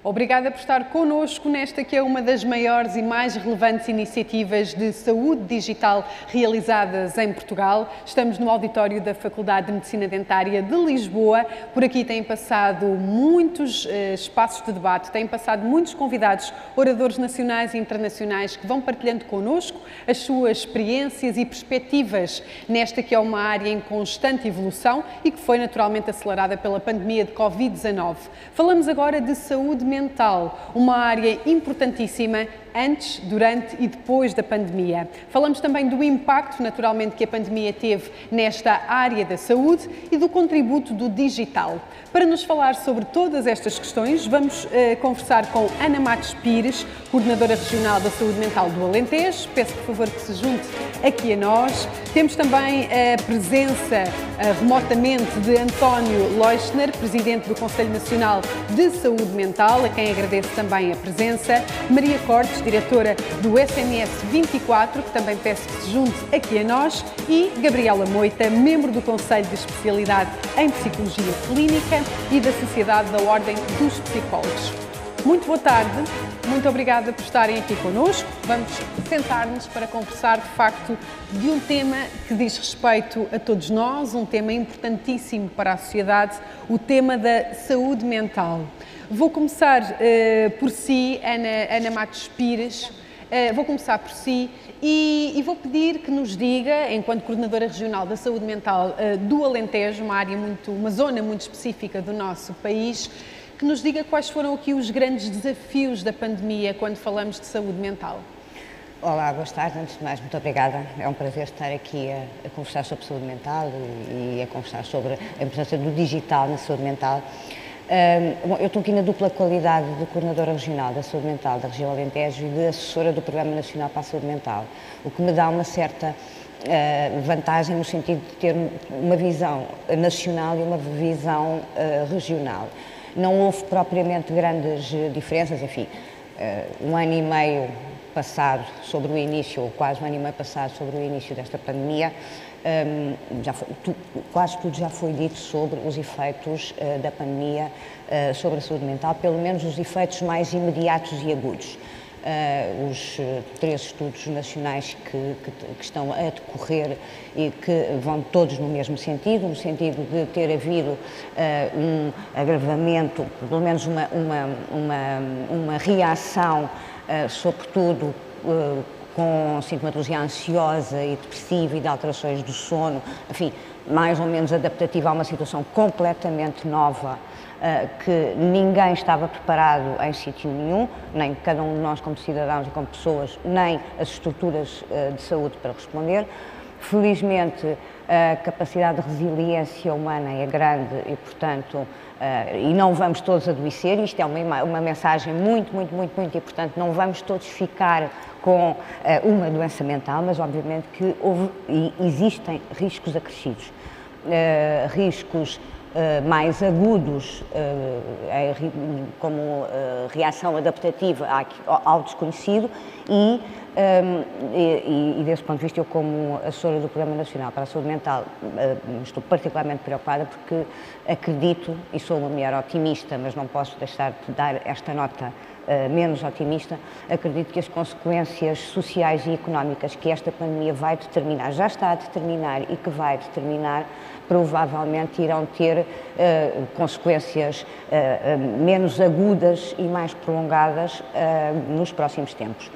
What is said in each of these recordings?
Obrigada por estar connosco nesta que é uma das maiores e mais relevantes iniciativas de saúde digital realizadas em Portugal. Estamos no auditório da Faculdade de Medicina Dentária de Lisboa. Por aqui têm passado muitos espaços de debate, têm passado muitos convidados, oradores nacionais e internacionais que vão partilhando connosco as suas experiências e perspectivas nesta que é uma área em constante evolução e que foi naturalmente acelerada pela pandemia de Covid-19. Falamos agora de saúde mental, uma área importantíssima antes, durante e depois da pandemia. Falamos também do impacto, naturalmente, que a pandemia teve nesta área da saúde e do contributo do digital. Para nos falar sobre todas estas questões, vamos conversar com Ana Matos Pires, coordenadora regional da saúde mental do Alentejo. Peço, por favor, que se junte aqui a nós. Temos também a presença remotamente de António Leuschner, presidente do Conselho Nacional de Saúde Mental, a quem agradeço também a presença. Maria Cortes, diretora do SMS 24, que também peço que se junte aqui a nós, e Gabriela Moita, membro do Conselho de Especialidade em Psicologia Clínica e da Sociedade da Ordem dos Psicólogos. Muito boa tarde, muito obrigada por estarem aqui connosco. Vamos sentar-nos para conversar, de facto, de um tema que diz respeito a todos nós, um tema importantíssimo para a sociedade, o tema da saúde mental. Vou começar por si, Ana Matos Pires, vou começar por si e vou pedir que nos diga, enquanto Coordenadora Regional da Saúde Mental do Alentejo, uma zona muito específica do nosso país, que nos diga quais foram aqui os grandes desafios da pandemia quando falamos de saúde mental. Olá, boa tarde. Antes de mais, muito obrigada. É um prazer estar aqui a conversar sobre saúde mental e a conversar sobre a importância do digital na saúde mental. Bom, eu estou aqui na dupla qualidade de Coordenadora Regional da Saúde Mental da região Alentejo e de assessora do Programa Nacional para a Saúde Mental, o que me dá uma certa vantagem no sentido de ter uma visão nacional e uma visão regional. Não houve propriamente grandes diferenças, enfim, um ano e meio passado sobre o início, ou quase um ano e meio passado sobre o início desta pandemia, quase tudo já foi dito sobre os efeitos da pandemia sobre a saúde mental, pelo menos os efeitos mais imediatos e agudos. Os 3 estudos nacionais que estão a decorrer e que vão todos no mesmo sentido, no sentido de ter havido um agravamento, pelo menos uma reação, sobretudo com sintomatologia ansiosa e depressiva e de alterações do sono, enfim, mais ou menos adaptativa a uma situação completamente nova, que ninguém estava preparado em sítio nenhum, nem cada um de nós como cidadãos e como pessoas, nem as estruturas de saúde para responder. Felizmente, a capacidade de resiliência humana é grande e, portanto, e não vamos todos adoecer. Isto é uma mensagem muito importante. Não vamos todos ficar com uma doença mental, mas obviamente que existem riscos acrescidos, riscos mais agudos, como reação adaptativa ao desconhecido e desse ponto de vista, eu como assessora do Programa Nacional para a Saúde Mental estou particularmente preocupada porque acredito, e sou uma mulher otimista, mas não posso deixar de dar esta nota menos otimista, acredito que as consequências sociais e económicas que esta pandemia vai determinar, já está a determinar e que vai determinar, provavelmente irão ter consequências menos agudas e mais prolongadas nos próximos tempos.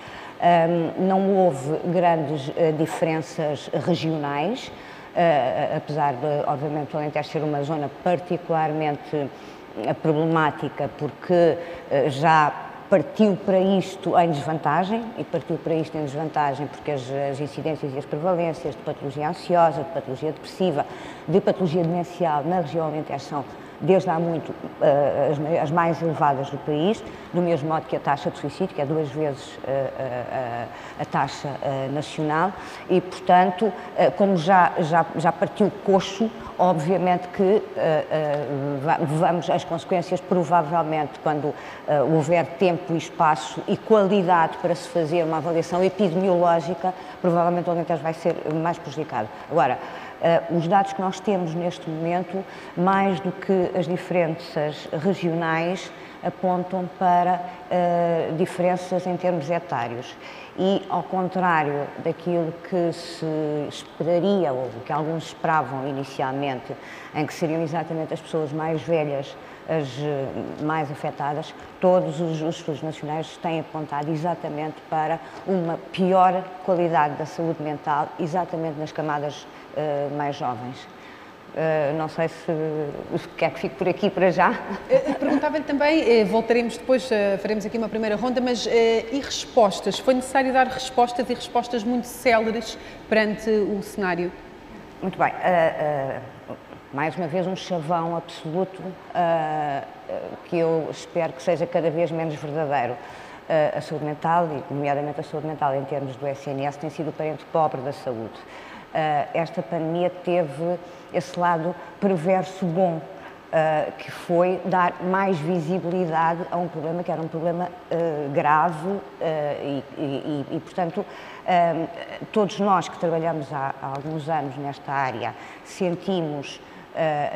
Não houve grandes diferenças regionais, apesar de, obviamente, o Alentejo ser uma zona particularmente problemática, porque já partiu para isto em desvantagem, porque as incidências e as prevalências de patologia ansiosa, de patologia depressiva, de patologia demencial na região Alentejo são, desde há muito, as mais elevadas do país, do mesmo modo que a taxa de suicídio, que é 2 vezes a taxa nacional, e, portanto, como já partiu coxo, obviamente que as consequências, provavelmente, quando houver tempo e espaço e qualidade para se fazer uma avaliação epidemiológica, provavelmente o Alentejo vai ser mais prejudicado. Agora, os dados que nós temos neste momento, mais do que as diferenças regionais, apontam para diferenças em termos etários. E, ao contrário daquilo que se esperaria, ou que alguns esperavam inicialmente, em que seriam exatamente as pessoas mais velhas as mais afetadas, todos os estudos nacionais têm apontado exatamente para uma pior qualidade da saúde mental, exatamente nas camadas mais jovens. Não sei se quer que fique por aqui para já. Perguntava-lhe também, voltaremos depois, faremos aqui uma primeira ronda, mas e respostas? Foi necessário dar respostas e respostas muito céleres perante o cenário? Muito bem. Mais uma vez um chavão absoluto que eu espero que seja cada vez menos verdadeiro. A saúde mental, e nomeadamente a saúde mental em termos do SNS, tem sido o parente pobre da saúde. Esta pandemia teve esse lado perverso bom, que foi dar mais visibilidade a um problema que era um problema grave e, portanto, todos nós que trabalhamos há alguns anos nesta área sentimos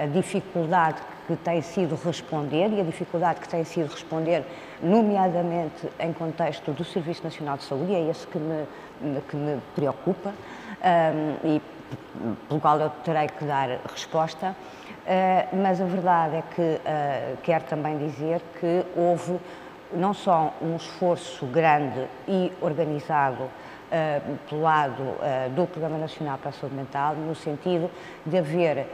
a dificuldade que tem sido responder e a dificuldade que tem sido responder, nomeadamente em contexto do Serviço Nacional de Saúde, e é esse que me preocupa e pelo qual eu terei que dar resposta, mas a verdade é que quero também dizer que houve não só um esforço grande e organizado pelo lado do Programa Nacional para a Saúde Mental, no sentido de haver,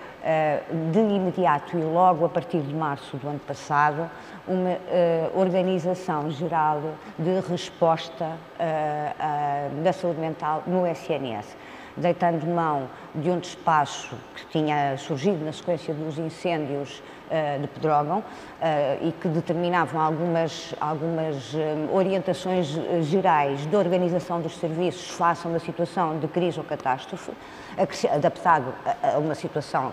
de imediato e logo a partir de março do ano passado, uma organização geral de resposta da saúde mental no SNS, deitando mão de um despacho que tinha surgido na sequência dos incêndios de Pedrógão e que determinavam algumas orientações gerais de organização dos serviços face a uma situação de crise ou catástrofe, adaptado a uma situação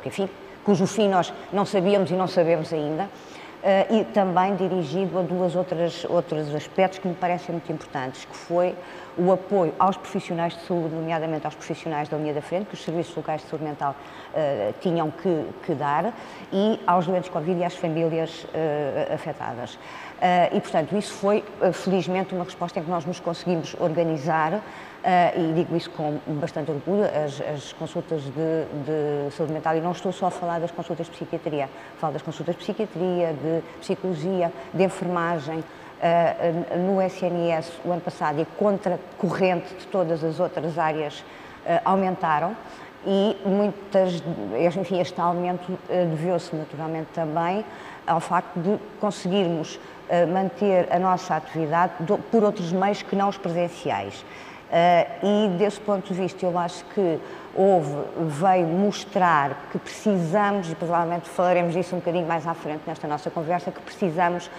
que, enfim, cujo fim nós não sabíamos e não sabemos ainda, e também dirigido a outros aspectos que me parecem muito importantes, que foi o apoio aos profissionais de saúde, nomeadamente aos profissionais da linha da frente, que os serviços locais de saúde mental tinham que dar, e aos doentes Covid e às famílias afetadas. E, portanto, isso foi, felizmente, uma resposta em que nós nos conseguimos organizar, e digo isso com bastante orgulho. As consultas de saúde mental, e não estou só a falar das consultas de psiquiatria, falo das consultas de psiquiatria, de psicologia, de enfermagem, no SNS o ano passado, e contra corrente de todas as outras áreas, aumentaram, e enfim, este aumento deveu-se naturalmente também ao facto de conseguirmos manter a nossa atividade por outros meios que não os presenciais. E desse ponto de vista eu acho que veio mostrar que precisamos, e provavelmente falaremos disso um bocadinho mais à frente nesta nossa conversa, que precisamos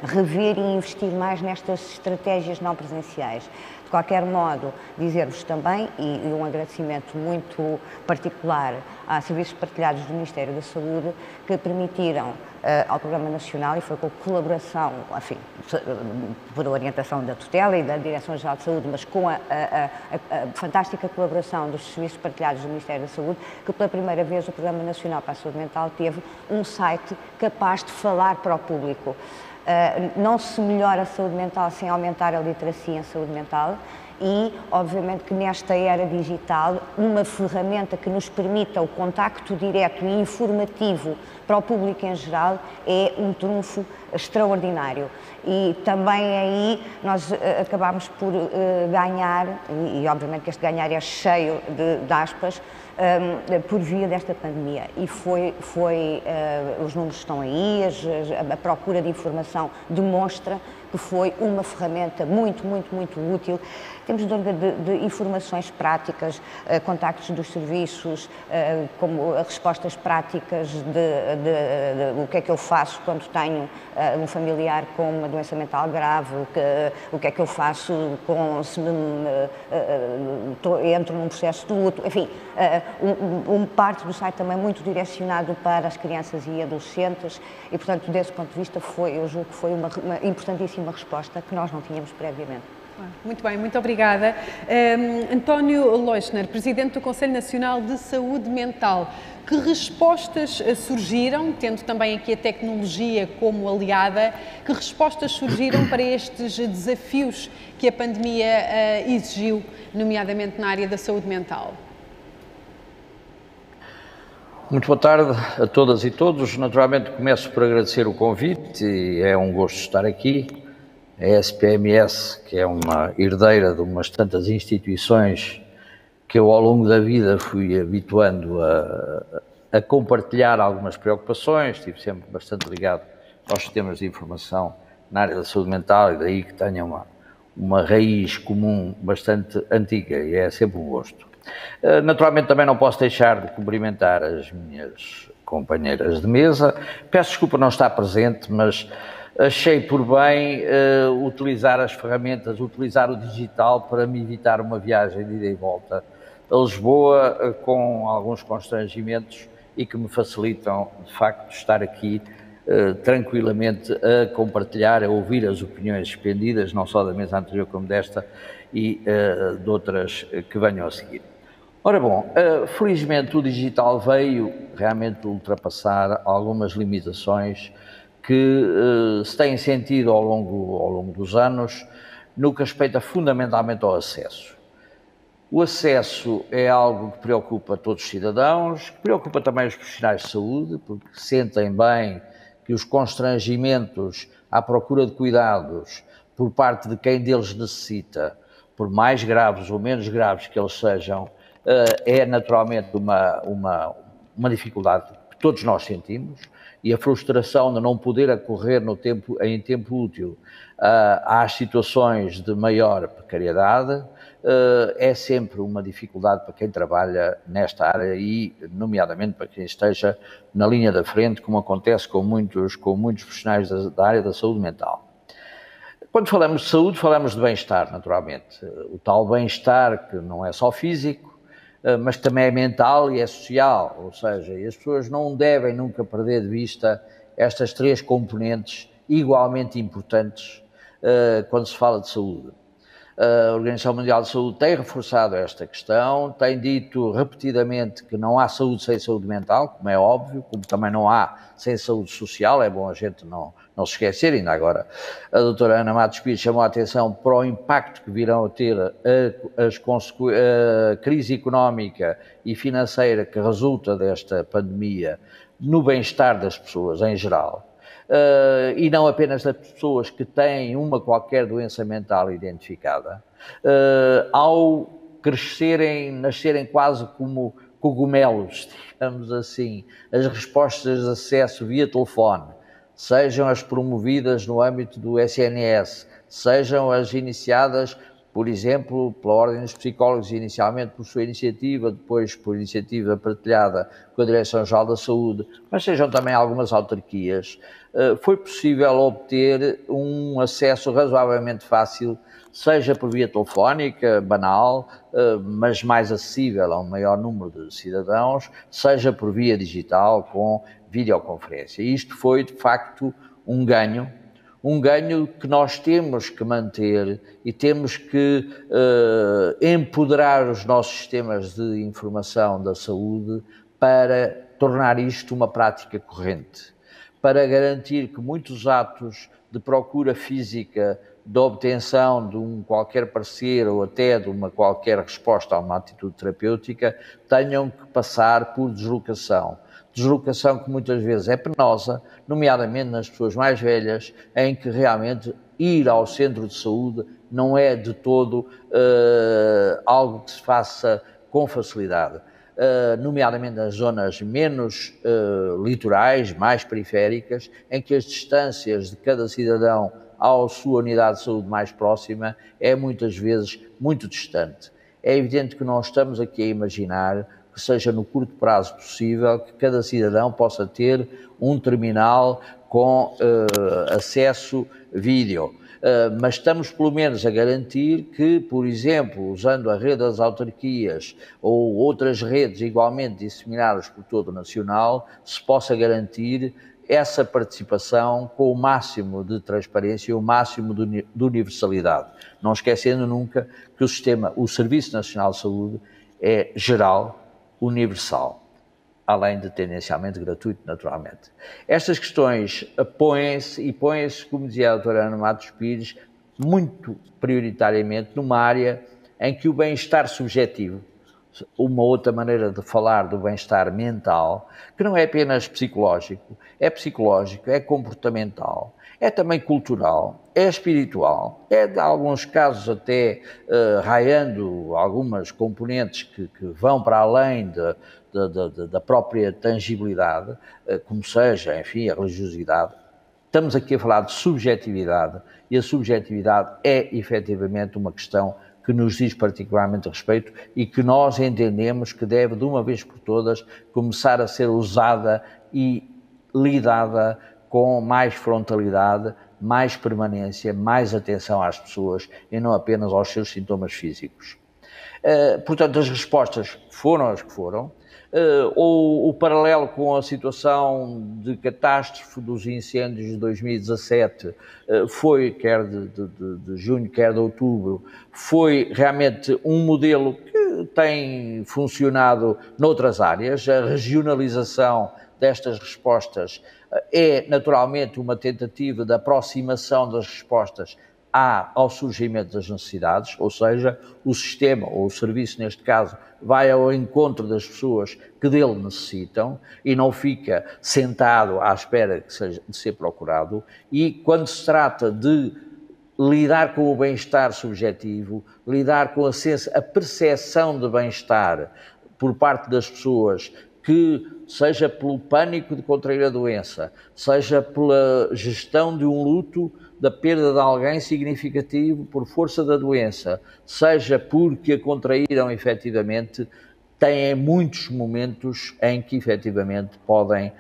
rever e investir mais nestas estratégias não presenciais. De qualquer modo, dizer-vos também, e um agradecimento muito particular a serviços partilhados do Ministério da Saúde, que permitiram ao Programa Nacional, e foi com colaboração, enfim, por orientação da tutela e da Direção-Geral de Saúde, mas com a fantástica colaboração dos serviços partilhados do Ministério da Saúde, que pela primeira vez o Programa Nacional para a Saúde Mental teve um site capaz de falar para o público. Não se melhora a saúde mental sem aumentar a literacia em saúde mental e, obviamente, que nesta era digital, uma ferramenta que nos permita o contacto direto e informativo para o público em geral é um trunfo extraordinário. E também aí nós acabámos por ganhar, e obviamente que este ganhar é cheio de aspas, por via desta pandemia. E os números estão aí, a procura de informação demonstra que foi uma ferramenta muito, muito, muito útil. Temos de informações práticas, contactos dos serviços, como respostas práticas de o que é que eu faço quando tenho um familiar com uma doença mental grave, o que é que eu faço se entro num processo de luto, enfim, parte do site também muito direcionado para as crianças e adolescentes e, portanto, desse ponto de vista eu julgo que foi uma importantíssima resposta que nós não tínhamos previamente. Muito bem, muito obrigada. António Leuschner, Presidente do Conselho Nacional de Saúde Mental. Que respostas surgiram, tendo também aqui a tecnologia como aliada, que respostas surgiram para estes desafios que a pandemia exigiu, nomeadamente na área da saúde mental? Muito boa tarde a todas e todos. Naturalmente começo por agradecer o convite e é um gosto estar aqui. A SPMS, que é uma herdeira de umas tantas instituições que eu ao longo da vida fui habituando a compartilhar algumas preocupações, estive sempre bastante ligado aos sistemas de informação na área da saúde mental e daí que tenha uma raiz comum bastante antiga e é sempre um gosto. Naturalmente também não posso deixar de cumprimentar as minhas companheiras de mesa. Peço desculpa não estar presente, mas achei por bem utilizar as ferramentas, utilizar o digital para me evitar uma viagem de ida e volta a Lisboa com alguns constrangimentos e que me facilitam, de facto, estar aqui tranquilamente a compartilhar, a ouvir as opiniões expendidas, não só da mesa anterior como desta e de outras que venham a seguir. Ora bom, felizmente o digital veio realmente ultrapassar algumas limitações que se têm sentido ao longo dos anos no que respeita fundamentalmente ao acesso. O acesso é algo que preocupa todos os cidadãos, que preocupa também os profissionais de saúde, porque sentem bem que os constrangimentos à procura de cuidados por parte de quem deles necessita, por mais graves ou menos graves que eles sejam, é naturalmente uma dificuldade que todos nós sentimos e a frustração de não poder acorrer em tempo útil às situações de maior precariedade é sempre uma dificuldade para quem trabalha nesta área e, nomeadamente, para quem esteja na linha da frente, como acontece com muitos profissionais da área da saúde mental. Quando falamos de saúde, falamos de bem-estar, naturalmente. O tal bem-estar que não é só físico, mas também é mental e é social, ou seja, as pessoas não devem nunca perder de vista estas três componentes igualmente importantes quando se fala de saúde. A Organização Mundial de Saúde tem reforçado esta questão, tem dito repetidamente que não há saúde sem saúde mental, como é óbvio, como também não há sem saúde social, é bom a gente não se esquecer. Ainda agora a doutora Ana Matos Pires chamou a atenção para o impacto que virão a ter a crise económica e financeira que resulta desta pandemia no bem-estar das pessoas em geral. E não apenas das pessoas que têm uma qualquer doença mental identificada, ao nascerem quase como cogumelos, digamos assim, as respostas de acesso via telefone, sejam as promovidas no âmbito do SNS, sejam as iniciadas, por exemplo, pela Ordem dos Psicólogos, inicialmente por sua iniciativa, depois por iniciativa partilhada com a Direção-Geral da Saúde, mas sejam também algumas autarquias, foi possível obter um acesso razoavelmente fácil, seja por via telefónica, banal, mas mais acessível a um maior número de cidadãos, seja por via digital, com videoconferência. E isto foi, de facto, um ganho que nós temos que manter e temos que empoderar os nossos sistemas de informação da saúde para tornar isto uma prática corrente, para garantir que muitos atos de procura física, de obtenção de um qualquer parecer ou até de uma qualquer resposta a uma atitude terapêutica, tenham que passar por deslocação que muitas vezes é penosa, nomeadamente nas pessoas mais velhas, em que realmente ir ao centro de saúde não é de todo algo que se faça com facilidade, nomeadamente nas zonas menos litorais, mais periféricas, em que as distâncias de cada cidadão à sua unidade de saúde mais próxima é muitas vezes muito distante. É evidente que não estamos aqui a imaginar que seja no curto prazo possível que cada cidadão possa ter um terminal com acesso vídeo. Mas estamos pelo menos a garantir que, por exemplo, usando a rede das autarquias ou outras redes igualmente disseminadas por todo o nacional, se possa garantir essa participação com o máximo de transparência e o máximo de universalidade, não esquecendo nunca que o Serviço Nacional de Saúde é geral, universal, além de tendencialmente gratuito, naturalmente. Estas questões põem-se, como dizia a doutora Ana Matos Pires, muito prioritariamente numa área em que o bem-estar subjetivo, uma outra maneira de falar do bem-estar mental, que não é apenas psicológico, é comportamental, é também cultural, é espiritual, é, em alguns casos, até raiando algumas componentes que vão para além da própria tangibilidade, como seja, enfim, a religiosidade. Estamos aqui a falar de subjetividade, e a subjetividade é, efetivamente, uma questão que nos diz particularmente respeito e que nós entendemos que deve, de uma vez por todas, começar a ser usada e lidada com mais frontalidade, mais permanência, mais atenção às pessoas e não apenas aos seus sintomas físicos. Portanto, as respostas foram as que foram. O paralelo com a situação de catástrofe dos incêndios de 2017 foi, quer de junho, quer de outubro, foi realmente um modelo que tem funcionado noutras áreas. A regionalização destas respostas é naturalmente uma tentativa de aproximação das respostas ao surgimento das necessidades, ou seja, o sistema, ou o serviço neste caso, vai ao encontro das pessoas que dele necessitam e não fica sentado à espera de ser procurado. E quando se trata de lidar com o bem-estar subjetivo, lidar com a percepção de bem-estar por parte das pessoas, que seja pelo pânico de contrair a doença, seja pela gestão de um luto, da perda de alguém significativo por força da doença, seja porque a contraíram efetivamente, têm muitos momentos em que efetivamente podem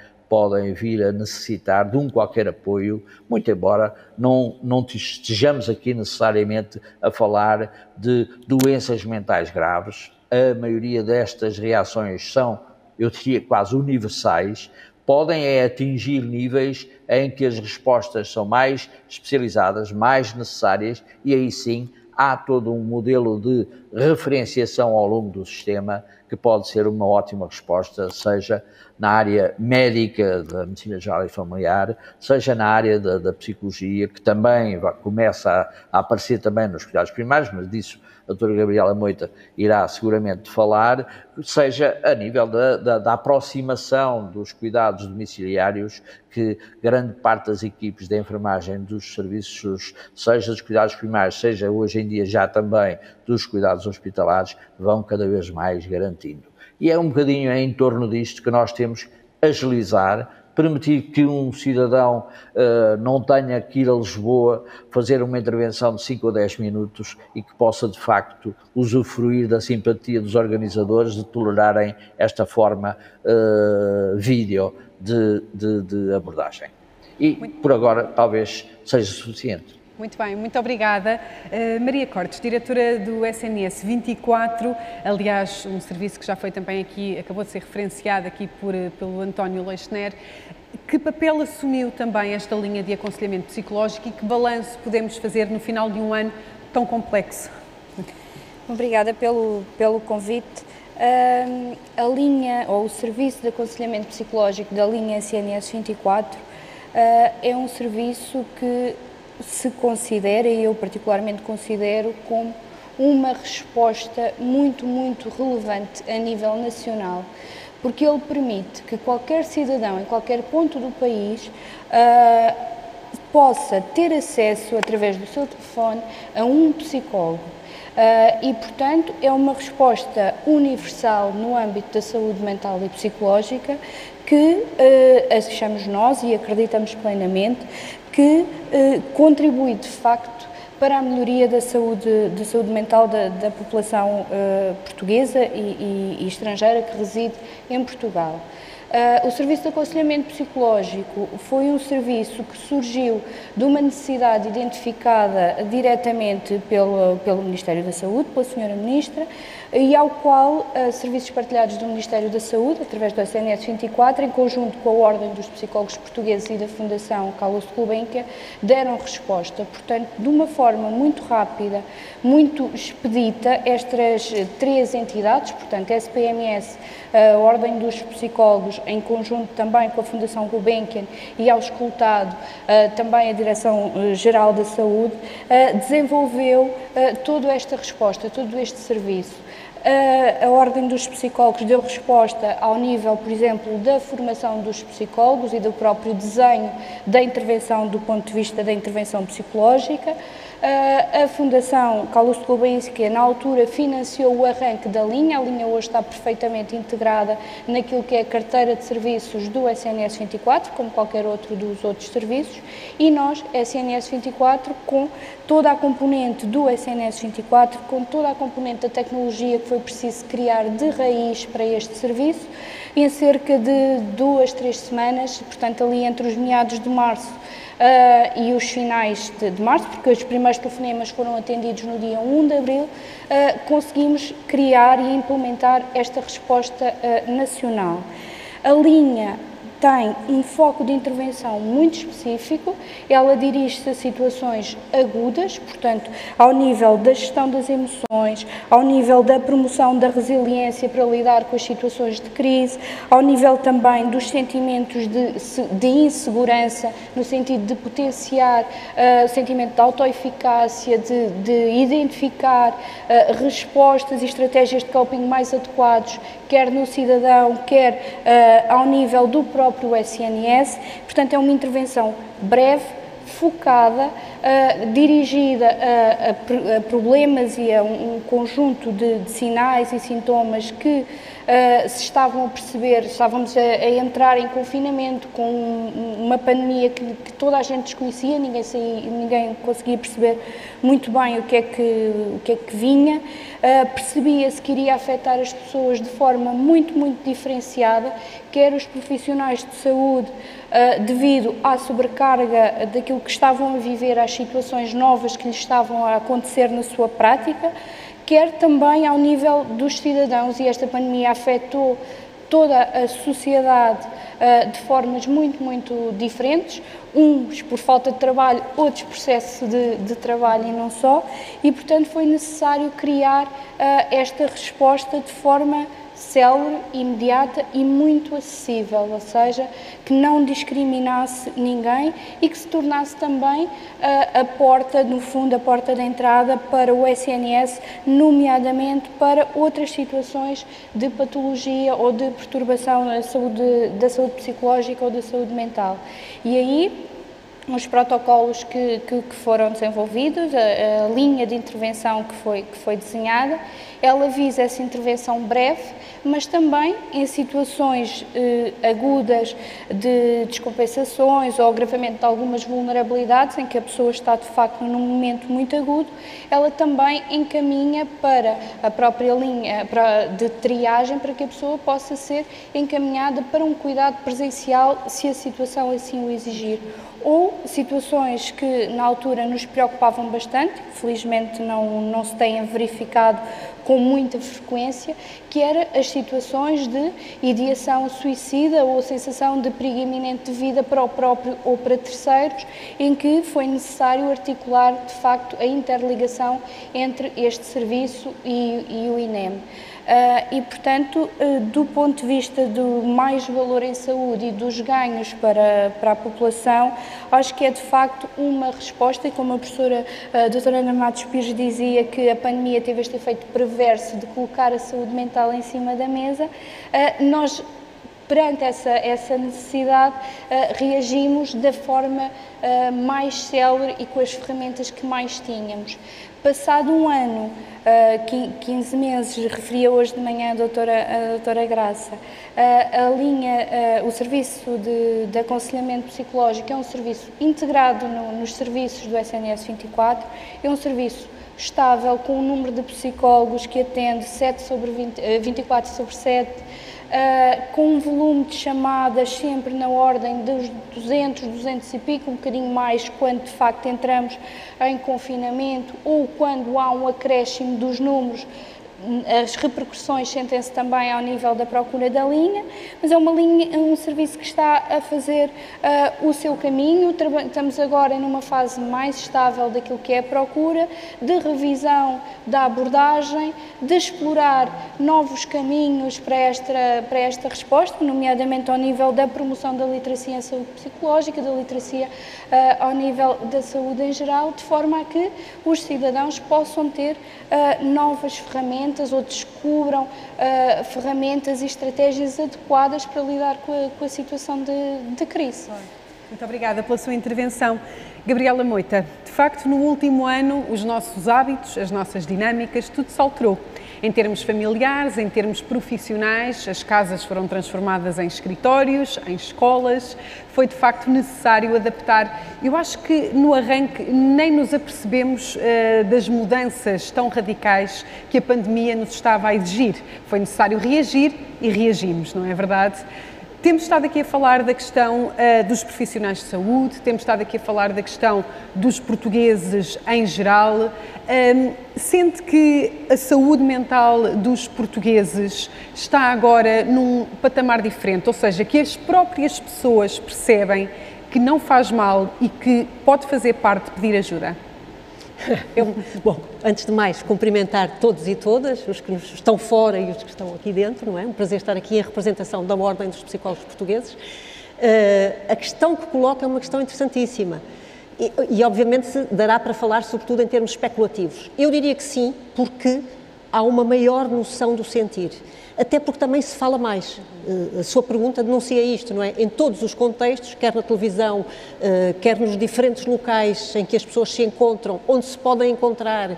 vir a necessitar de um qualquer apoio, muito embora não estejamos aqui necessariamente a falar de doenças mentais graves. A maioria destas reações são, eu diria, quase universais, podem atingir níveis em que as respostas são mais especializadas, mais necessárias, e aí sim há todo um modelo de referenciação ao longo do sistema que pode ser uma ótima resposta, seja na área médica da medicina geral e familiar, seja na área da psicologia, que também começa a aparecer também nos cuidados primários, mas disso a doutora Gabriela Moita irá seguramente falar, seja a nível da aproximação dos cuidados domiciliários, que grande parte das equipes de enfermagem dos serviços, seja dos cuidados primários, seja hoje em dia já também dos cuidados hospitalares, vão cada vez mais garantindo. E é um bocadinho em torno disto que nós temos que agilizar, permitir que um cidadão não tenha que ir a Lisboa fazer uma intervenção de 5 ou 10 minutos e que possa, de facto, usufruir da simpatia dos organizadores de tolerarem esta forma vídeo de abordagem. E, por agora, talvez seja suficiente. Muito bem, muito obrigada. Maria Cortes, diretora do SNS 24, aliás, um serviço que já foi também aqui, acabou de ser referenciado aqui pelo António Leixner. Que papel assumiu também esta linha de aconselhamento psicológico e que balanço podemos fazer no final de um ano tão complexo? Obrigada pelo convite. A linha, ou o serviço de aconselhamento psicológico da linha SNS 24 é um serviço que se considera, e eu particularmente considero, como uma resposta muito, muito relevante a nível nacional, porque ele permite que qualquer cidadão, em qualquer ponto do país, possa ter acesso, através do seu telefone, a um psicólogo. E, portanto, é uma resposta universal no âmbito da saúde mental e psicológica que achamos nós, e acreditamos plenamente, que contribui, de facto, para a melhoria da saúde mental da população portuguesa e estrangeira que reside em Portugal. O serviço de aconselhamento psicológico foi um serviço que surgiu de uma necessidade identificada diretamente pelo Ministério da Saúde, pela Sra. Ministra, e ao qual serviços partilhados do Ministério da Saúde, através do SNS 24, em conjunto com a Ordem dos Psicólogos Portugueses e da Fundação Carlos Gulbenkian, deram resposta. Portanto, de uma forma muito rápida, muito expedita, estas três entidades, portanto, SPMS, a Ordem dos Psicólogos, em conjunto também com a Fundação Gulbenkian e ao escutado também a Direção-Geral da Saúde, desenvolveu toda esta resposta, todo este serviço. A Ordem dos Psicólogos deu resposta ao nível, por exemplo, da formação dos psicólogos e do próprio desenho da intervenção do ponto de vista da intervenção psicológica. A Fundação Carlos Gulbenkian, na altura, financiou o arranque da linha. A linha hoje está perfeitamente integrada naquilo que é a carteira de serviços do SNS 24, como qualquer outro dos outros serviços, e nós, SNS 24, com toda a componente do SNS 24, com toda a componente da tecnologia que foi preciso criar de raiz para este serviço, em cerca de 2-3 semanas, portanto ali entre os meados de março e os finais de março, porque os primeiros telefonemas foram atendidos no dia 1 de abril, conseguimos criar e implementar esta resposta nacional. A linha tem um foco de intervenção muito específico, ela dirige-se a situações agudas, portanto, ao nível da gestão das emoções, ao nível da promoção da resiliência para lidar com as situações de crise, ao nível também dos sentimentos de insegurança, no sentido de potenciar o sentimento de autoeficácia, de identificar respostas e estratégias de coping mais adequados, quer no cidadão, quer ao nível do próprio SNS. Portanto, é uma intervenção breve, focada, dirigida a problemas e a um conjunto de sinais e sintomas que se estavam a perceber. Estávamos a entrar em confinamento com uma pandemia que toda a gente desconhecia, ninguém conseguia perceber muito bem o que é que vinha. Percebia-se que iria afetar as pessoas de forma muito, muito diferenciada, quer os profissionais de saúde, devido à sobrecarga daquilo que estavam a viver, às situações novas que lhes estavam a acontecer na sua prática, quer também ao nível dos cidadãos, e esta pandemia afetou toda a sociedade de formas muito, muito diferentes, uns por falta de trabalho, outros por excesso de trabalho e não só, e portanto foi necessário criar esta resposta de forma célere, imediata e muito acessível, ou seja, que não discriminasse ninguém e que se tornasse também a porta, no fundo, a porta de entrada para o SNS, nomeadamente para outras situações de patologia ou de perturbação da saúde psicológica ou da saúde mental. E aí, os protocolos que foram desenvolvidos, a linha de intervenção que foi desenhada, ela visa essa intervenção breve, mas também em situações agudas de descompensações ou agravamento de algumas vulnerabilidades, em que a pessoa está de facto num momento muito agudo, ela também encaminha para a própria linha de triagem, para que a pessoa possa ser encaminhada para um cuidado presencial, se a situação assim o exigir. Ou situações que na altura nos preocupavam bastante, felizmente não se têm verificado com muita frequência, que era as situações de ideação suicida ou sensação de perigo iminente de vida para o próprio ou para terceiros, em que foi necessário articular de facto a interligação entre este serviço e o INEM. E, portanto, do ponto de vista do mais valor em saúde e dos ganhos para a população, acho que é de facto uma resposta, e como a professora doutora Ana Matos Pires dizia, que a pandemia teve este efeito perverso de colocar a saúde mental em cima da mesa, nós, perante essa necessidade, reagimos da forma mais célere e com as ferramentas que mais tínhamos. Passado um ano, 15 meses, referia hoje de manhã a doutora Graça, o serviço de aconselhamento psicológico é um serviço integrado nos serviços do SNS 24, é um serviço estável, com um número de psicólogos que atende 24/7, com um volume de chamadas sempre na ordem dos 200 e pico, um bocadinho mais quando de facto entramos em confinamento ou quando há um acréscimo dos números. As repercussões sentem-se também ao nível da procura da linha, mas é um serviço que está a fazer o seu caminho. Estamos agora numa fase mais estável daquilo que é a procura, de revisão da abordagem, de explorar novos caminhos para esta resposta, nomeadamente ao nível da promoção da literacia em saúde psicológica, da literacia ao nível da saúde em geral, de forma a que os cidadãos possam ter novas ferramentas ou descubram ferramentas e estratégias adequadas para lidar com a situação de crise. Muito obrigada pela sua intervenção. Gabriela Moita, de facto, no último ano, os nossos hábitos, as nossas dinâmicas, tudo se alterou. Em termos familiares, em termos profissionais, as casas foram transformadas em escritórios, em escolas. Foi, de facto, necessário adaptar. Eu acho que, no arranque, nem nos apercebemos das mudanças tão radicais que a pandemia nos estava a exigir. Foi necessário reagir e reagimos, não é verdade? Temos estado aqui a falar da questão dos profissionais de saúde, temos estado aqui a falar da questão dos portugueses em geral. Sente que a saúde mental dos portugueses está agora num patamar diferente, ou seja, que as próprias pessoas percebem que não faz mal e que pode fazer parte de pedir ajuda? Bom, antes de mais, cumprimentar todos e todas, os que nos estão fora e os que estão aqui dentro, não é? Um prazer estar aqui em representação da Ordem dos Psicólogos Portugueses. A questão que coloca é uma questão interessantíssima e obviamente dará para falar sobretudo em termos especulativos. Eu diria que sim, porque há uma maior noção do sentir. Até porque também se fala mais. A sua pergunta denuncia isto, não é? Em todos os contextos, quer na televisão, quer nos diferentes locais em que as pessoas se encontram, onde se podem encontrar,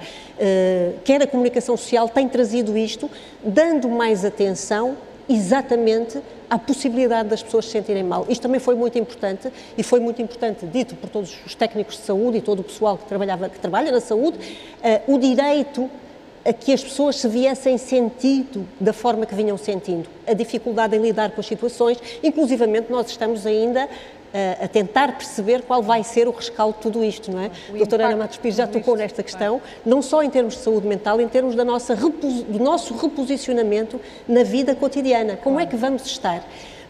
quer a comunicação social tem trazido isto, dando mais atenção exatamente à possibilidade das pessoas se sentirem mal. Isto também foi muito importante e foi muito importante, dito por todos os técnicos de saúde e todo o pessoal que trabalha na saúde, o direito a que as pessoas se viessem sentindo da forma que vinham sentindo, a dificuldade em lidar com as situações, inclusivamente nós estamos ainda a tentar perceber qual vai ser o rescaldo de tudo isto, não é? A doutora Ana Matos Pires já tocou nesta questão, não só em termos de saúde mental, em termos do nosso reposicionamento na vida cotidiana. Como é que vamos estar?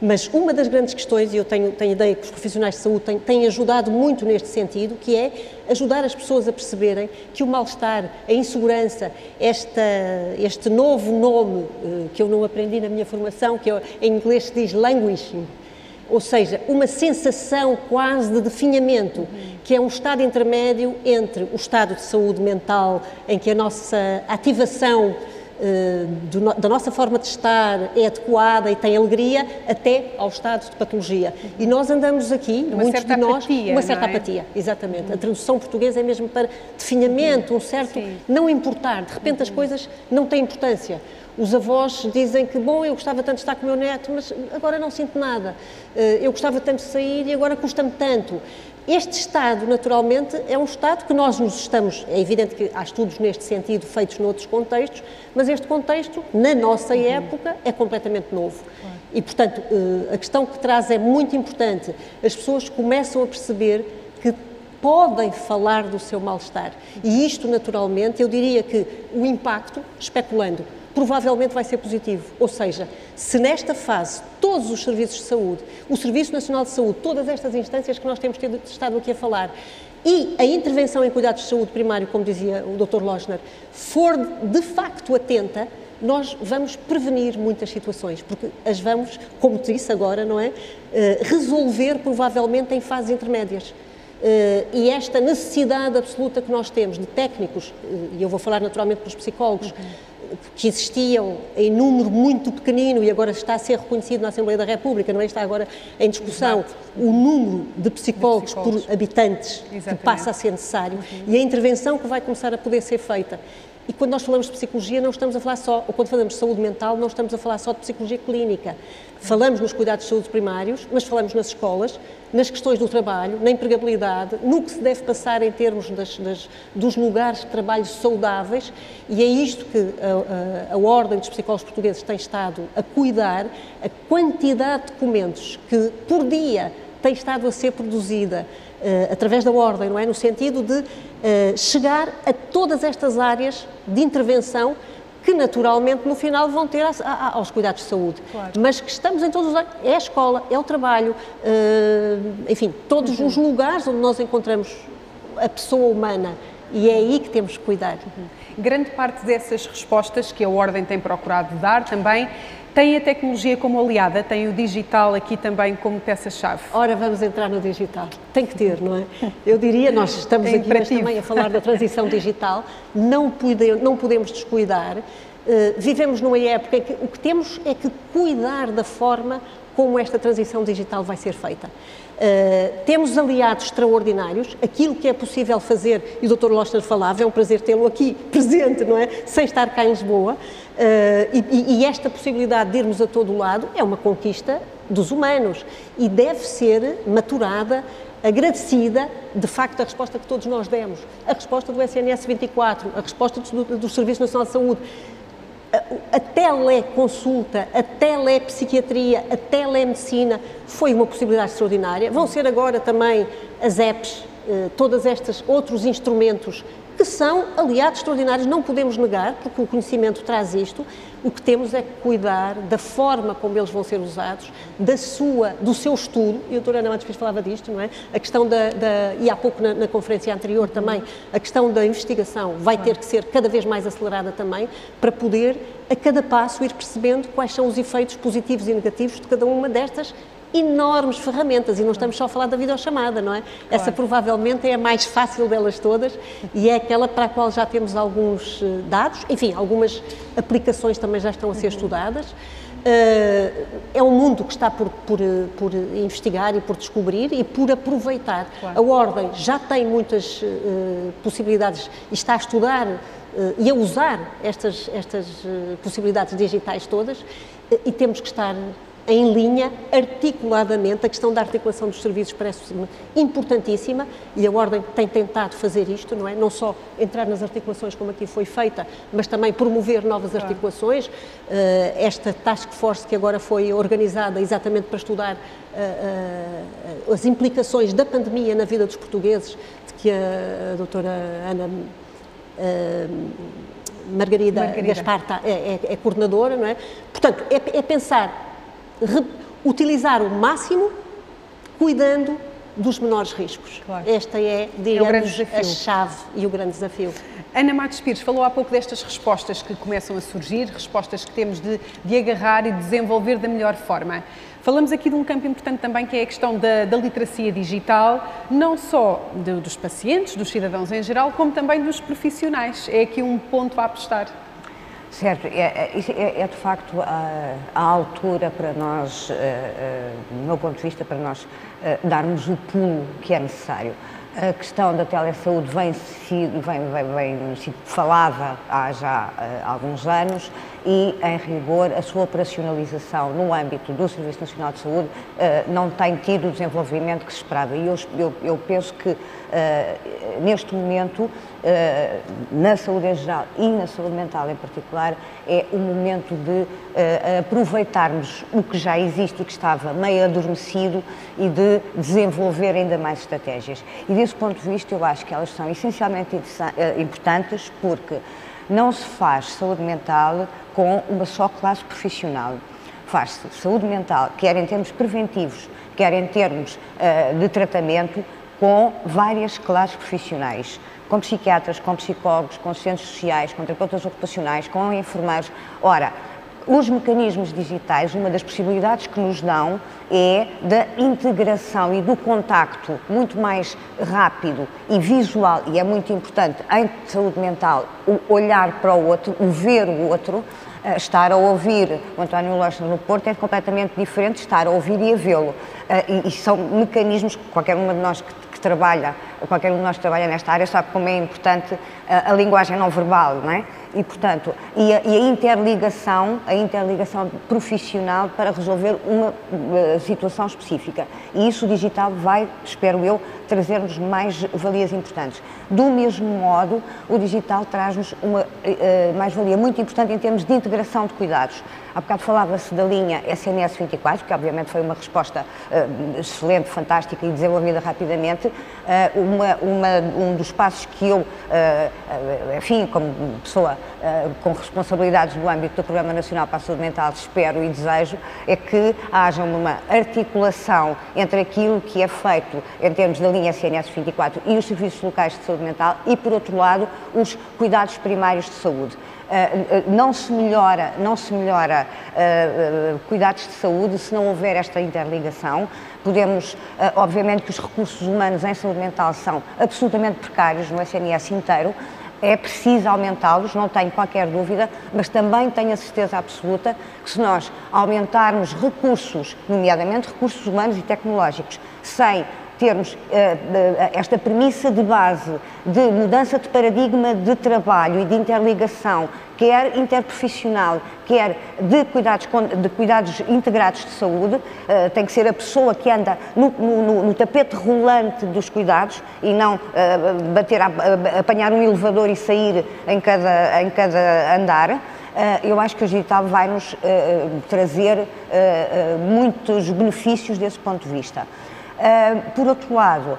Mas uma das grandes questões, e eu tenho ideia que os profissionais de saúde têm ajudado muito neste sentido, que é ajudar as pessoas a perceberem que o mal-estar, a insegurança, este novo nome que eu não aprendi na minha formação, que em inglês se diz languishing, ou seja, uma sensação quase de definhamento, que é um estado intermédio entre o estado de saúde mental, em que a nossa ativação da nossa forma de estar é adequada e tem alegria, até ao estado de patologia. E nós andamos aqui, muitos de nós, uma certa apatia, exatamente. A tradução portuguesa é mesmo para definhamento, um certo não importar. De repente as coisas não têm importância. Os avós dizem que, bom, eu gostava tanto de estar com o meu neto, mas agora não sinto nada. Eu gostava tanto de sair e agora custa-me tanto. Este estado, naturalmente, é um estado que nós nos estamos... É evidente que há estudos neste sentido feitos noutros contextos, mas este contexto, na nossa época, é completamente novo. E, portanto, a questão que traz é muito importante. As pessoas começam a perceber que podem falar do seu mal-estar. E isto, naturalmente, eu diria que o impacto, especulando, provavelmente vai ser positivo. Ou seja, se nesta fase todos os serviços de saúde, o Serviço Nacional de Saúde, todas estas instâncias que nós temos estado aqui a falar, e a intervenção em cuidados de saúde primário, como dizia o Dr. Lochner, for de facto atenta, nós vamos prevenir muitas situações, porque as vamos, como disse agora, não é? Resolver provavelmente em fases intermédias. E esta necessidade absoluta que nós temos de técnicos, e eu vou falar naturalmente dos psicólogos, que existiam em número muito pequenino e agora está a ser reconhecido na Assembleia da República, não é? Está agora em discussão o número de psicólogos por habitantes que passa a ser necessário e a intervenção que vai começar a poder ser feita. E quando nós falamos de psicologia, não estamos a falar só, ou quando falamos de saúde mental, não estamos a falar só de psicologia clínica. Falamos nos cuidados de saúde primários, mas falamos nas escolas, nas questões do trabalho, na empregabilidade, no que se deve passar em termos dos lugares de trabalho saudáveis, e é isto que a Ordem dos Psicólogos Portugueses tem estado a cuidar. A quantidade de documentos que por dia tem estado a ser produzida através da Ordem, não é? No sentido de chegar a todas estas áreas de intervenção que naturalmente no final vão ter aos cuidados de saúde, claro. Mas que estamos em todos os áreas, é a escola, é o trabalho, enfim, todos os lugares onde nós encontramos a pessoa humana, e é aí que temos que cuidar. Grande parte dessas respostas que a Ordem tem procurado dar também tem a tecnologia como aliada, tem o digital aqui também como peça-chave. Ora, vamos entrar no digital. Tem que ter, não é? Eu diria, nós estamos aqui hoje também a falar da transição digital, não podemos descuidar. Vivemos numa época em que o que temos é que cuidar da forma como esta transição digital vai ser feita. Temos aliados extraordinários, aquilo que é possível fazer, e o Dr. Lochner falava, é um prazer tê-lo aqui presente, não é? Sem estar cá em Lisboa, e esta possibilidade de irmos a todo lado é uma conquista dos humanos e deve ser maturada, agradecida, de facto, a resposta que todos nós demos, a resposta do SNS 24, a resposta do Serviço Nacional de Saúde, a teleconsulta, a telepsiquiatria, a telemedicina foi uma possibilidade extraordinária. Vão ser agora também as apps, todos estes outros instrumentos que são aliados extraordinários, não podemos negar, porque o conhecimento traz isto. O que temos é que cuidar da forma como eles vão ser usados, do seu estudo, e a doutora Ana Matos Pires falava disto, não é? A questão e há pouco na conferência anterior também, a questão da investigação vai ter que ser cada vez mais acelerada também, para poder, a cada passo, ir percebendo quais são os efeitos positivos e negativos de cada uma destas enormes ferramentas, e não estamos só a falar da videochamada, não é? Claro. Essa provavelmente é a mais fácil delas todas e é aquela para a qual já temos alguns dados, enfim, algumas aplicações também já estão a ser estudadas. É um mundo que está por investigar e por descobrir e por aproveitar. Claro. A Ordem já tem muitas possibilidades e está a estudar e a usar estas possibilidades digitais todas, e temos que estar em linha, articuladamente. A questão da articulação dos serviços parece-me importantíssima, e a Ordem tem tentado fazer isto, não é? Não só entrar nas articulações como aqui foi feita, mas também promover novas articulações. Esta task force que agora foi organizada exatamente para estudar as implicações da pandemia na vida dos portugueses, de que a doutora Ana Margarida Gaspar é coordenadora, não é? Portanto, é pensar, utilizar o máximo, cuidando dos menores riscos. Claro. Esta é, digamos, a chave e o grande desafio. Ana Matos Pires falou há pouco destas respostas que começam a surgir, respostas que temos de agarrar e desenvolver da melhor forma. Falamos aqui de um campo importante também, que é a questão da literacia digital, não só dos pacientes, dos cidadãos em geral, como também dos profissionais. É aqui um ponto a apostar. Certo, é de facto a altura para nós, do meu ponto de vista, para nós darmos o pulo que é necessário. A questão da telesaúde vem sido falada há já alguns anos, e, em rigor, a sua operacionalização no âmbito do Serviço Nacional de Saúde não tem tido o desenvolvimento que se esperava. E eu penso que, neste momento, na saúde em geral e na saúde mental em particular, é o momento de aproveitarmos o que já existe e que estava meio adormecido e de desenvolver ainda mais estratégias. E desse ponto de vista eu acho que elas são essencialmente importantes, porque não se faz saúde mental com uma só classe profissional. Faz-se saúde mental, quer em termos preventivos, quer em termos de tratamento, com várias classes profissionais, com psiquiatras, com psicólogos, com assistentes sociais, com terapeutas ocupacionais, com enfermeiros. Ora, os mecanismos digitais, uma das possibilidades que nos dão é da integração e do contacto muito mais rápido e visual, e é muito importante em saúde mental o olhar para o outro, o ver o outro, Estar a ouvir o António Lochner no Porto é completamente diferente de estar a ouvir e a vê-lo. E são mecanismos que qualquer um de nós que trabalha nesta área sabe como é importante a linguagem não verbal, não é? E, portanto, a interligação profissional para resolver uma situação específica. E isso o digital vai, espero eu, trazer-nos mais valias importantes. Do mesmo modo, o digital traz-nos uma mais-valia muito importante em termos de integração de cuidados. Há bocado falava-se da linha SNS 24, que obviamente foi uma resposta excelente, fantástica e desenvolvida rapidamente. Um dos passos que eu, enfim, como pessoa com responsabilidades no âmbito do Programa Nacional para a Saúde Mental, espero e desejo, é que haja uma articulação entre aquilo que é feito em termos da linha SNS 24 e os serviços locais de saúde mental e, por outro lado, os cuidados primários de saúde. Não se melhora cuidados de saúde se não houver esta interligação. Obviamente que os recursos humanos em saúde mental são absolutamente precários no SNS inteiro, é preciso aumentá-los, não tenho qualquer dúvida, mas também tenho a certeza absoluta que se nós aumentarmos recursos, nomeadamente recursos humanos e tecnológicos, sem termos esta premissa de base de mudança de paradigma de trabalho e de interligação, quer interprofissional, quer de cuidados integrados de saúde, tem que ser a pessoa que anda no tapete rolante dos cuidados e não apanhar um elevador e sair em cada andar. Eu acho que o digital vai nos trazer muitos benefícios desse ponto de vista. Por outro lado,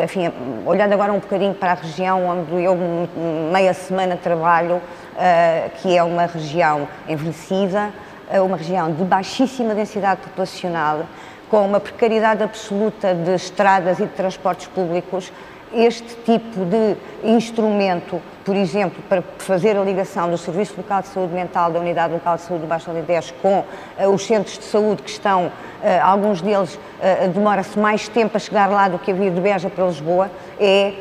enfim, olhando agora um bocadinho para a região onde eu meia semana trabalho, que é uma região envelhecida, uma região de baixíssima densidade populacional, com uma precariedade absoluta de estradas e de transportes públicos, este tipo de instrumento, por exemplo, para fazer a ligação do Serviço Local de Saúde Mental da Unidade Local de Saúde do Baixo Alentejo com os centros de saúde que estão, alguns deles demora-se mais tempo a chegar lá do que a vir de Beja para Lisboa, é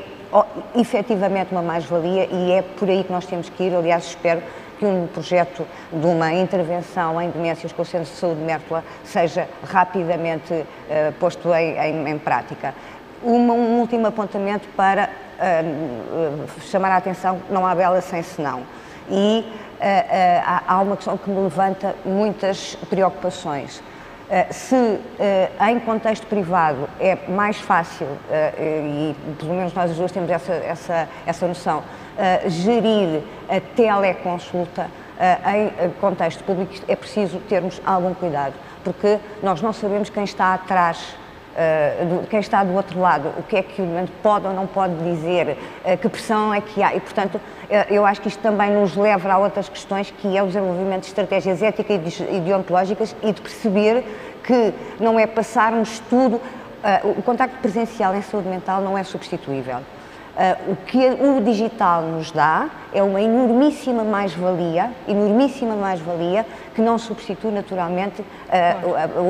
efetivamente uma mais-valia e é por aí que nós temos que ir. Aliás, espero que um projeto de uma intervenção em demências com o Centro de Saúde de Mértola seja rapidamente posto em prática. Um último apontamento para chamar a atenção, não há bela sem senão. E há uma questão que me levanta muitas preocupações. Se em contexto privado é mais fácil, e pelo menos nós as duas temos essa noção, gerir a teleconsulta, em contexto público é preciso termos algum cuidado, porque nós não sabemos quem está atrás, quem está do outro lado, o que é que o doente pode ou não pode dizer, que pressão é que há, e portanto eu acho que isto também nos leva a outras questões, que é o desenvolvimento de estratégias éticas e deontológicas e de perceber que não é passarmos tudo, o contacto presencial em saúde mental não é substituível. O que o digital nos dá é uma enormíssima mais-valia que não substitui naturalmente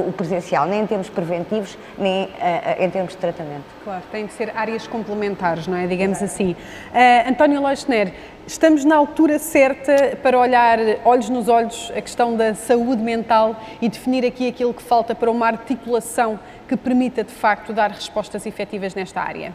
o presencial, nem em termos preventivos, nem em termos de tratamento. Claro, têm que ser áreas complementares, não é? Digamos assim. António Lochner, estamos na altura certa para olhar olhos nos olhos a questão da saúde mental e definir aqui aquilo que falta para uma articulação que permita, de facto, dar respostas efetivas nesta área?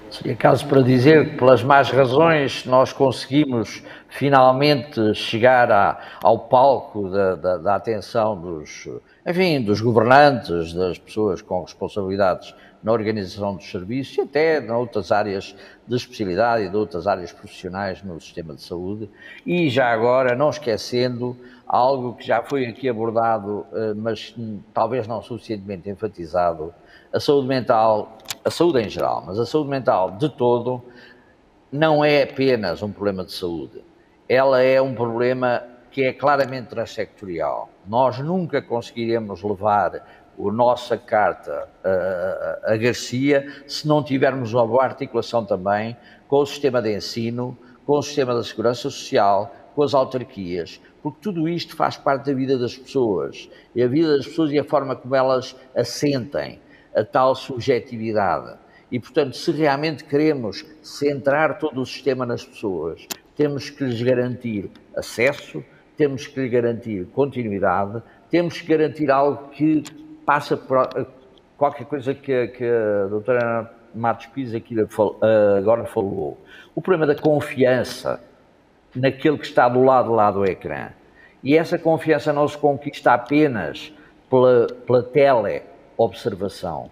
Seria caso para dizer que, pelas más razões, nós conseguimos finalmente chegar ao palco da atenção dos governantes, das pessoas com responsabilidades na organização dos serviços e até em outras áreas de especialidade e de outras áreas profissionais no sistema de saúde. E já agora, não esquecendo algo que já foi aqui abordado, mas talvez não suficientemente enfatizado, a saúde mental, a saúde em geral, mas a saúde mental de todo, não é apenas um problema de saúde. Ela é um problema que é claramente transsectorial. Nós nunca conseguiremos levar a nossa carta a Garcia se não tivermos uma boa articulação também com o sistema de ensino, com o sistema da segurança social, com as autarquias, porque tudo isto faz parte da vida das pessoas, e a vida das pessoas e a forma como elas assentem a tal subjetividade. E, portanto, se realmente queremos centrar todo o sistema nas pessoas, temos que lhes garantir acesso, temos que lhes garantir continuidade, temos que garantir algo que passa por qualquer coisa que a doutora Matos Pires aqui agora falou. O problema da confiança naquele que está do lado lá do ecrã. E essa confiança não se conquista apenas pela teleobservação,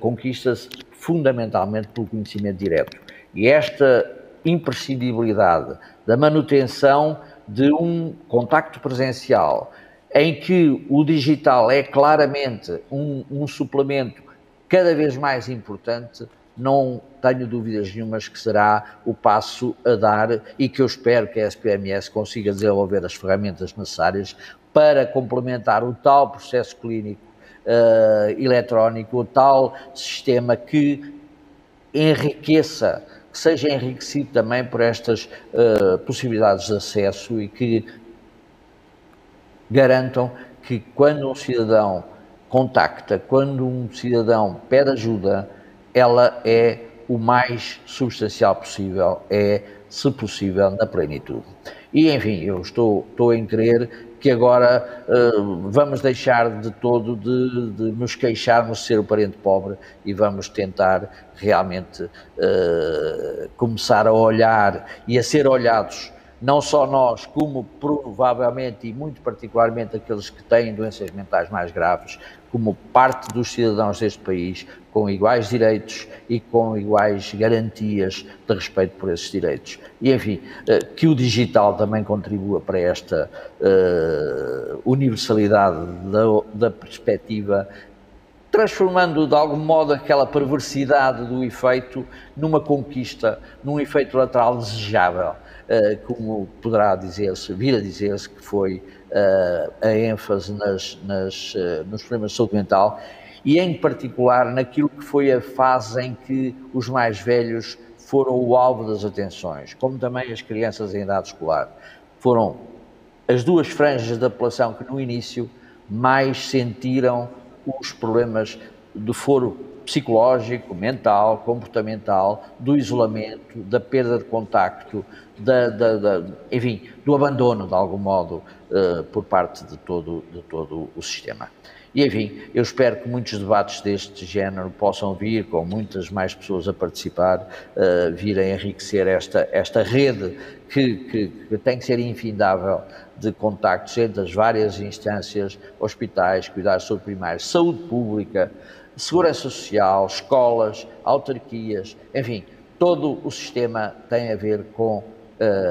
conquista-se fundamentalmente pelo conhecimento direto. E esta imprescindibilidade da manutenção de um contacto presencial, em que o digital é claramente um suplemento cada vez mais importante, não tenho dúvidas nenhumas que será o passo a dar e que eu espero que a SPMS consiga desenvolver as ferramentas necessárias para complementar o tal processo clínico eletrónico, o tal sistema que enriqueça, que seja enriquecido também por estas possibilidades de acesso e que garantam que quando um cidadão contacta, quando um cidadão pede ajuda, ela é o mais substancial possível, é, se possível, na plenitude. E, enfim, eu estou em crer que agora vamos deixar de todo de nos queixarmos de ser o parente pobre e vamos tentar realmente começar a olhar e a ser olhados, não só nós, como provavelmente e muito particularmente aqueles que têm doenças mentais mais graves, como parte dos cidadãos deste país, com iguais direitos e com iguais garantias de respeito por esses direitos. E, enfim, que o digital também contribua para esta universalidade da perspectiva, transformando de algum modo aquela perversidade do efeito numa conquista, num efeito lateral desejável, como poderá vir a dizer-se que foi a ênfase nos problemas de saúde mental e em particular naquilo que foi a fase em que os mais velhos foram o alvo das atenções, como também as crianças em idade escolar. Foram as duas franjas da população que no início mais sentiram os problemas de foro psicológico, mental, comportamental, do isolamento, da perda de contacto, enfim, do abandono, de algum modo, por parte de todo o sistema. E, enfim, eu espero que muitos debates deste género possam vir, com muitas mais pessoas a participar, vir a enriquecer esta rede que tem que ser infindável de contactos entre as várias instâncias, hospitais, cuidados de saúde primários, saúde pública, segurança social, escolas, autarquias, enfim, todo o sistema tem a ver com,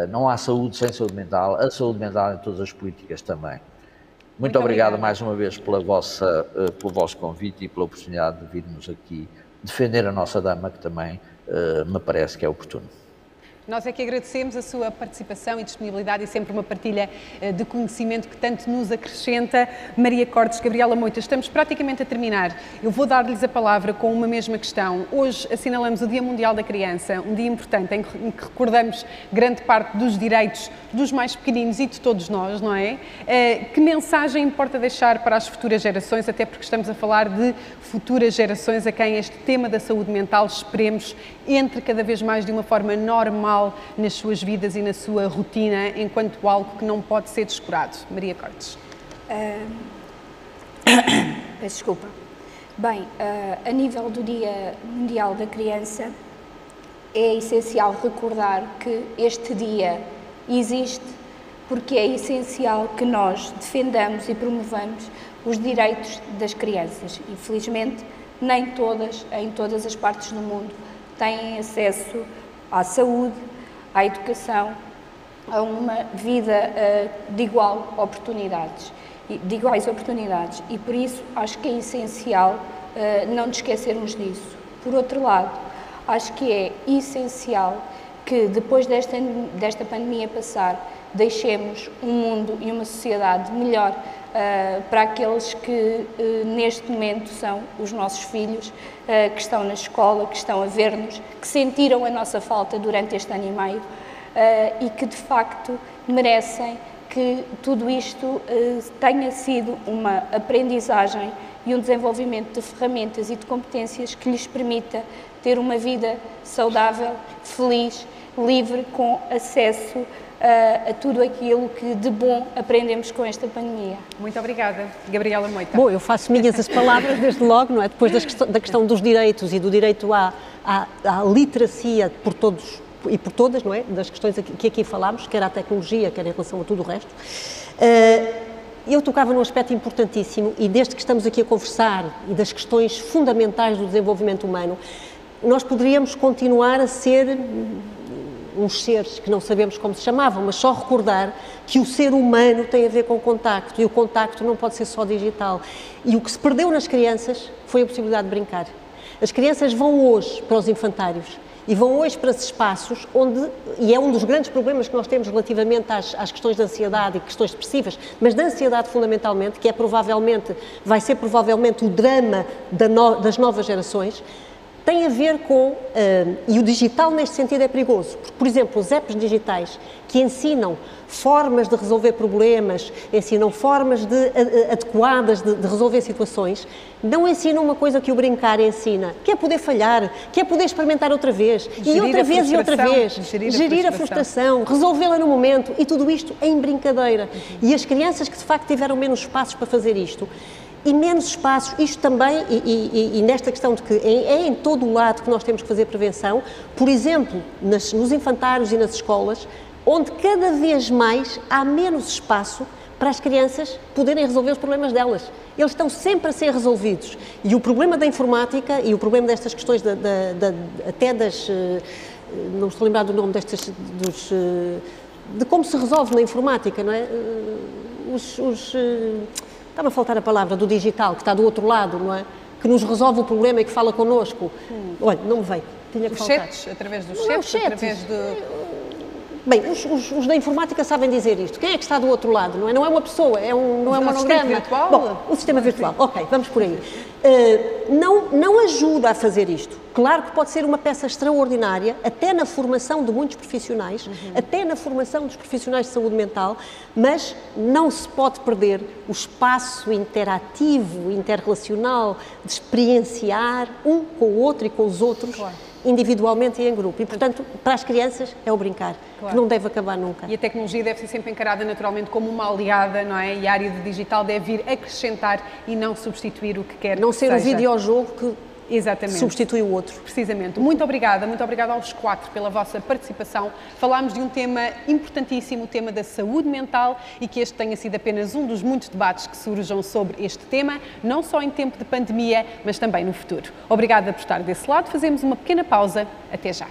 não há saúde sem saúde mental, a saúde mental em todas as políticas também. Muito obrigado mais uma vez pelo vosso convite e pela oportunidade de virmos aqui defender a nossa dama, que também me parece que é oportuno. Nós é que agradecemos a sua participação e disponibilidade e sempre uma partilha de conhecimento que tanto nos acrescenta. Maria Cortes, Gabriela Moitas, estamos praticamente a terminar. Eu vou dar-lhes a palavra com uma mesma questão. Hoje assinalamos o Dia Mundial da Criança, um dia importante em que recordamos grande parte dos direitos dos mais pequeninos e de todos nós, não é? Que mensagem importa deixar para as futuras gerações, até porque estamos a falar de futuras gerações a quem este tema da saúde mental, esperemos, entre cada vez mais de uma forma normal nas suas vidas e na sua rotina, enquanto algo que não pode ser descurado. Maria Cortes. Peço desculpa. Bem, a nível do Dia Mundial da Criança, é essencial recordar que este dia existe porque é essencial que nós defendamos e promovamos os direitos das crianças. Infelizmente, nem todas, em todas as partes do mundo, têm acesso à saúde, à educação, a uma vida de iguais oportunidades. E por isso acho que é essencial não nos esquecermos disso. Por outro lado, acho que é essencial que depois desta pandemia passar, deixemos um mundo e uma sociedade melhor para aqueles que neste momento são os nossos filhos, que estão na escola, que estão a ver-nos, que sentiram a nossa falta durante este ano e meio e que de facto merecem que tudo isto tenha sido uma aprendizagem e um desenvolvimento de ferramentas e de competências que lhes permita ter uma vida saudável, feliz livre, com acesso a tudo aquilo que de bom aprendemos com esta pandemia. Muito obrigada. Gabriela Moita. Bom, eu faço minhas as palavras desde logo, não é? Depois da questão dos direitos e do direito à literacia por todos e por todas, não é? Das questões que aqui falámos, quer à tecnologia, quer em relação a tudo o resto. Eu tocava num aspecto importantíssimo e desde que estamos aqui a conversar e das questões fundamentais do desenvolvimento humano, nós poderíamos continuar a ser uns seres que não sabemos como se chamavam, mas só recordar que o ser humano tem a ver com o contacto e o contacto não pode ser só digital. E o que se perdeu nas crianças foi a possibilidade de brincar. As crianças vão hoje para os infantários e vão hoje para esses espaços onde, e é um dos grandes problemas que nós temos relativamente às questões de ansiedade e questões depressivas, mas da ansiedade fundamentalmente, que vai ser provavelmente o drama das novas gerações, tem a ver com, e o digital neste sentido é perigoso, porque, por exemplo, os apps digitais que ensinam formas de resolver problemas, ensinam formas adequadas de resolver situações, não ensinam uma coisa que o brincar ensina, que é poder falhar, que é poder experimentar outra vez, e outra vez e outra vez, gerir a frustração, resolvê-la no momento, e tudo isto em brincadeira. E as crianças que de facto tiveram menos espaços para fazer isto, e menos espaços, isto também, e nesta questão de que é em todo o lado que nós temos que fazer prevenção, por exemplo, nos infantários e nas escolas, onde cada vez mais há menos espaço para as crianças poderem resolver os problemas delas. Eles estão sempre a ser resolvidos. E o problema da informática e o problema destas questões, até das... não estou a lembrar do nome destas... de como se resolve na informática, não é? Estava a faltar a palavra do digital, que está do outro lado, não é? Que nos resolve o problema e que fala connosco. Olha, não me veio. Tinha que faltar. Chats, através dos chats, através do... Bem, os da informática sabem dizer isto. Quem é que está do outro lado? Não é uma pessoa, não é um monograma. O sistema virtual? Bom, o sistema virtual. Ok, vamos por aí. Não ajuda a fazer isto. Claro que pode ser uma peça extraordinária, até na formação de muitos profissionais, até na formação dos profissionais de saúde mental, mas não se pode perder o espaço interativo, interrelacional, de experienciar um com o outro e com os outros, claro, individualmente e em grupo. E, portanto, para as crianças é o brincar, claro, que não deve acabar nunca. E a tecnologia deve ser sempre encarada naturalmente como uma aliada, não é? E a área de digital deve vir acrescentar e não substituir o que quer que seja. Não ser o videojogo que... Exatamente. Substitui o outro. Precisamente. Muito obrigada aos 4 pela vossa participação. Falámos de um tema importantíssimo, o tema da saúde mental, e que este tenha sido apenas um dos muitos debates que surjam sobre este tema, não só em tempo de pandemia, mas também no futuro. Obrigada por estar desse lado. Fazemos uma pequena pausa. Até já.